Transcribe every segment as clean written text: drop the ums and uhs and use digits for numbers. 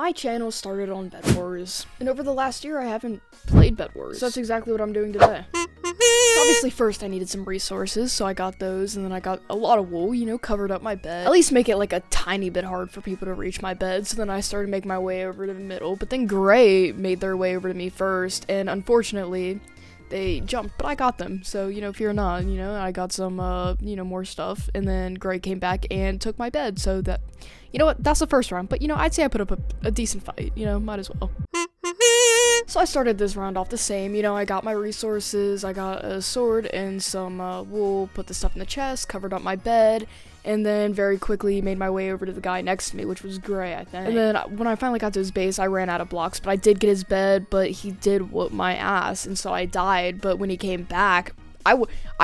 My channel started on Bedwars, and over the last year I haven't played Bedwars, so that's exactly what I'm doing today. So obviously first I needed some resources, so I got those, and then I got a lot of wool, covered up my bed. At least make it like a tiny bit hard for people to reach my bed, so then I started making my way over to the middle, but then Gray made their way over to me first, and unfortunately, they jumped, but I got them, so, fear not, I got some, more stuff, and then Gray came back and took my bed, so that, that's the first round, but, I'd say I put up a decent fight, might as well. So I started this round off the same, I got my resources, I got a sword and some wool, put the stuff in the chest, covered up my bed, and then very quickly made my way over to the guy next to me, which was Gray, I think. And then when I finally got to his base, I ran out of blocks, but I did get his bed, but he did whoop my ass, and so I died. But when he came back, I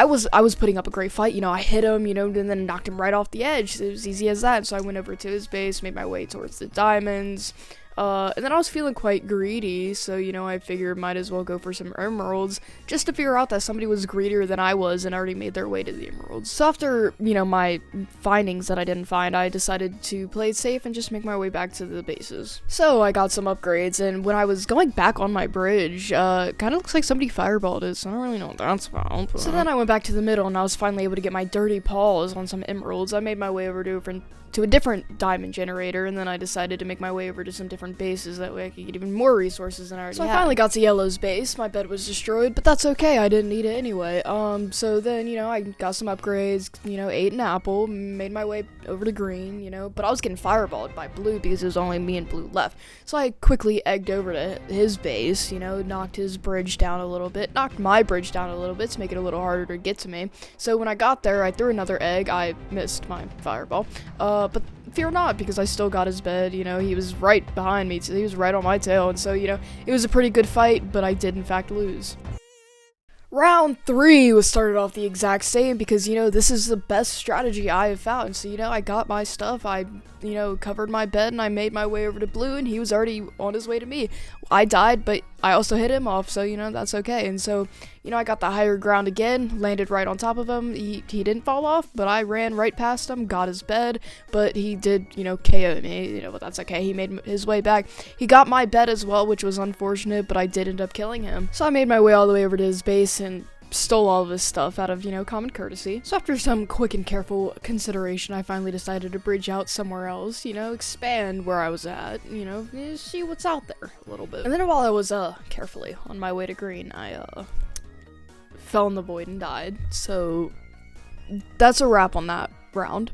was putting up a great fight, I hit him, and then knocked him right off the edge. It was easy as that. So I went over to his base, made my way towards the diamonds. And then I was feeling quite greedy, so, I figured might as well go for some emeralds, just to figure out that somebody was greedier than I was and already made their way to the emeralds. So after, my findings that I didn't find, I decided to play it safe and just make my way back to the bases. So I got some upgrades, and when I was going back on my bridge, kind of looks like somebody fireballed it, so I don't really know what that's about. So then I went back to the middle, and I was finally able to get my dirty paws on some emeralds. I made my way over to a different diamond generator, and then I decided to make my way over to some different bases, that way I could get even more resources than I already had. So I finally got to Yellow's base. My bed was destroyed, but that's okay, I didn't need it anyway. So then, I got some upgrades, ate an apple, made my way over to Green, but I was getting fireballed by Blue because it was only me and Blue left. So I quickly egged over to his base, knocked his bridge down a little bit, knocked my bridge down a little bit to make it a little harder to get to me. So when I got there, I threw another egg. I missed my fireball. But fear not, because I still got his bed, he was right behind me, so he was right on my tail, and so, it was a pretty good fight, but I did in fact lose. Round 3 was started off the exact same because, this is the best strategy I have found. So, I got my stuff, I, covered my bed, and I made my way over to Blue, and he was already on his way to me. I died, but I also hit him off, so, that's okay. And so, I got the higher ground again, landed right on top of him. He didn't fall off, but I ran right past him, got his bed, but he did, KO me, but that's okay. He made his way back. He got my bed as well, which was unfortunate, but I did end up killing him. So I made my way all the way over to his base and stole all of his stuff out of, common courtesy. So after some quick and careful consideration, I finally decided to bridge out somewhere else, expand where I was at, see what's out there a little bit. And then while I was, carefully on my way to Green, I, fell in the void and died. So that's a wrap on that round.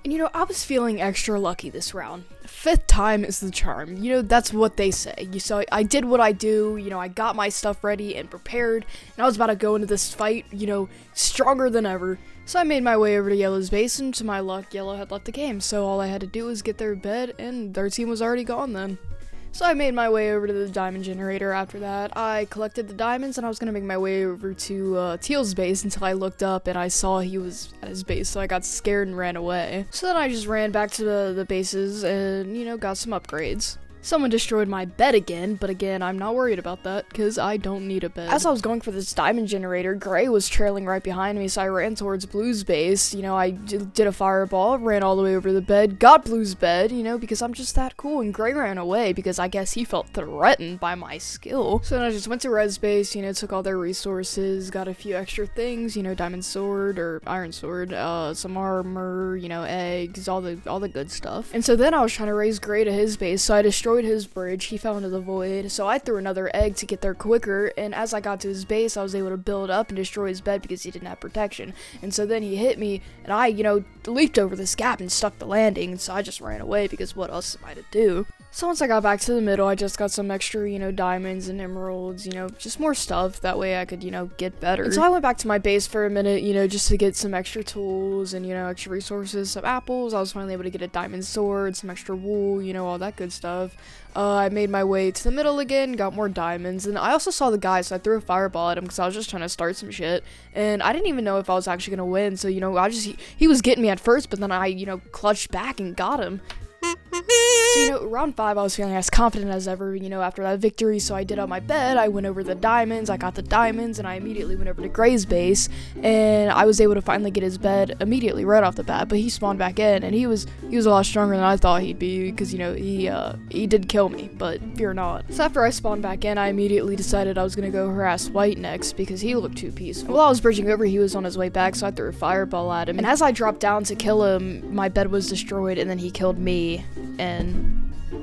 And I was feeling extra lucky this round. 5th time is the charm. That's what they say. So I did what I do, I got my stuff ready and prepared, and I was about to go into this fight, stronger than ever. So I made my way over to Yellow's base, and to my luck, Yellow had left the game. So all I had to do was get their bed, and their team was already gone then. So I made my way over to the diamond generator after that. I collected the diamonds, and I was going to make my way over to Teal's base until I looked up and I saw he was at his base, so I got scared and ran away. So then I just ran back to the bases and, got some upgrades. Someone destroyed my bed again, but again, I'm not worried about that, because I don't need a bed. As I was going for this diamond generator, Gray was trailing right behind me, so I ran towards Blue's base. I did a fireball, ran all the way over to the bed, got Blue's bed, because I'm just that cool, and Gray ran away, because I guess he felt threatened by my skill. So then I just went to Red's base, took all their resources, got a few extra things, diamond sword, or iron sword, some armor, eggs, all the good stuff. And so then I was trying to raise Gray to his base, so I destroyed his bridge. He fell into the void, so I threw another egg to get there quicker, and as I got to his base, I was able to build up and destroy his bed because he didn't have protection. And so then he hit me, and I, leaped over this gap and stuck the landing, and so I just ran away because what else am I to do? So once I got back to the middle, I just got some extra, diamonds and emeralds, just more stuff. That way I could, get better. And so I went back to my base for a minute, just to get some extra tools and, extra resources, some apples. I was finally able to get a diamond sword, some extra wool, all that good stuff. I made my way to the middle again, got more diamonds, and I also saw the guy, so I threw a fireball at him because I was just trying to start some shit, and I didn't even know if I was actually gonna win, so, he was getting me at first, but then I, clutched back and got him. So, round 5, I was feeling as confident as ever, after that victory, so I did up my bed, I went over the diamonds, I got the diamonds, and I immediately went over to Gray's base, and I was able to finally get his bed immediately, right off the bat, but he spawned back in, and he was a lot stronger than I thought he'd be, because, he did kill me, but fear not. So after I spawned back in, I immediately decided I was gonna go harass White next, because he looked too peaceful. While I was bridging over, he was on his way back, so I threw a fireball at him, and as I dropped down to kill him, my bed was destroyed, and then he killed me, and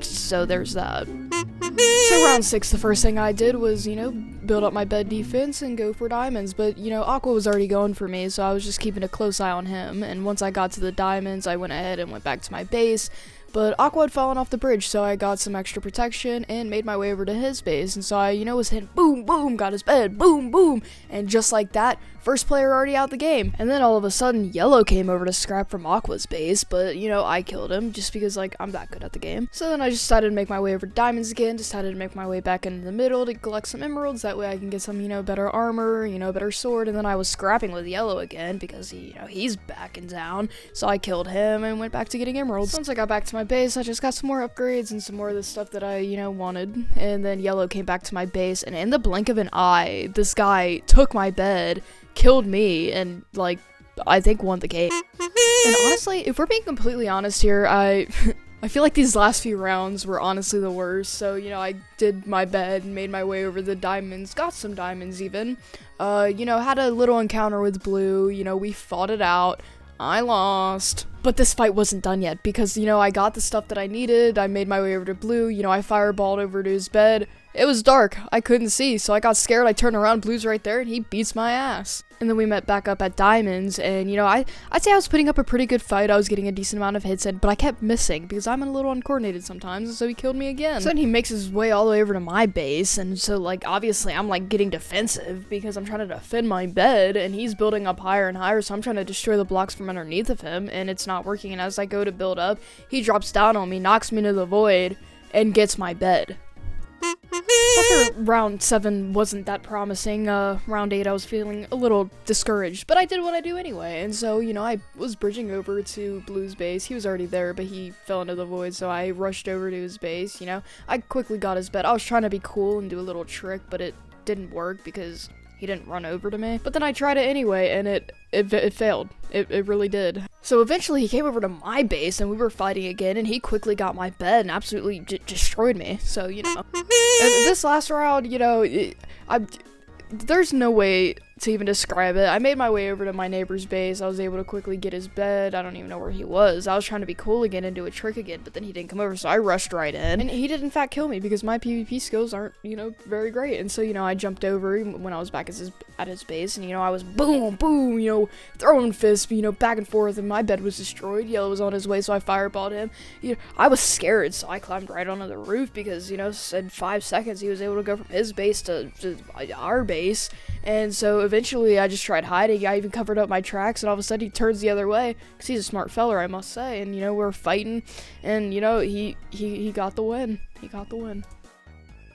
so there's that. So round 6, the first thing I did was, build up my bed defense and go for diamonds, but, Aqua was already going for me, so I was just keeping a close eye on him, and once I got to the diamonds, I went ahead and went back to my base, but Aqua had fallen off the bridge, so I got some extra protection and made my way over to his base, and so I, was hitting boom, boom, got his bed, boom, boom, and just like that, first player already out the game. And then all of a sudden, Yellow came over to scrap from Aqua's base, but, I killed him just because, I'm that good at the game. So then I just decided to make my way over to diamonds again, decided to make my way back into the middle to collect some emeralds, that way I can get some, better armor, better sword, and then I was scrapping with Yellow again because he's back in town, so I killed him and went back to getting emeralds. Once I got back to my base, I just got some more upgrades and some more of the stuff that I, wanted, and then Yellow came back to my base, and in the blink of an eye, this guy took my bed, killed me, and, I think won the game. And honestly, if we're being completely honest here, I feel like these last few rounds were honestly the worst, so, I did my bed, made my way over the diamonds, got some diamonds even, had a little encounter with Blue, we fought it out, I lost. But this fight wasn't done yet, because, I got the stuff that I needed, I made my way over to Blue, I fireballed over to his bed. It was dark, I couldn't see, so I got scared, I turned around, Blue's right there, and he beats my ass. And then we met back up at Diamonds, and, I'd say I was putting up a pretty good fight, I was getting a decent amount of hits in, but I kept missing, because I'm a little uncoordinated sometimes, and so he killed me again. So then he makes his way all the way over to my base, and so, obviously I'm, getting defensive, because I'm trying to defend my bed, and he's building up higher and higher, so I'm trying to destroy the blocks from underneath of him, and it's not working, and as I go to build up, he drops down on me, knocks me into the void, and gets my bed. After round 7 wasn't that promising, round 8 I was feeling a little discouraged, but I did what I do anyway, and so, I was bridging over to Blue's base. He was already there, but he fell into the void, so I rushed over to his base, I quickly got his bed. I was trying to be cool and do a little trick, but it didn't work because he didn't run over to me. But then I tried it anyway, and it failed. It really did. So eventually he came over to my base, and we were fighting again, and he quickly got my bed and absolutely destroyed me. So, and this last round, there's no way to even describe it. I made my way over to my neighbor's base. I was able to quickly get his bed. I don't even know where he was. I was trying to be cool again and do a trick again, but then he didn't come over, so I rushed right in. And he did in fact kill me because my PvP skills aren't, very great. And so, I jumped over when I was back at his base, and, I was boom, boom, throwing fists, back and forth, and my bed was destroyed. Yellow was on his way, so I fireballed him. I was scared, so I climbed right onto the roof because, in 5 seconds he was able to go from his base to our base. And so eventually I just tried hiding. I even covered up my tracks, and all of a sudden he turns the other way because he's a smart feller, I must say. And we're fighting, and he got the win. He got the win.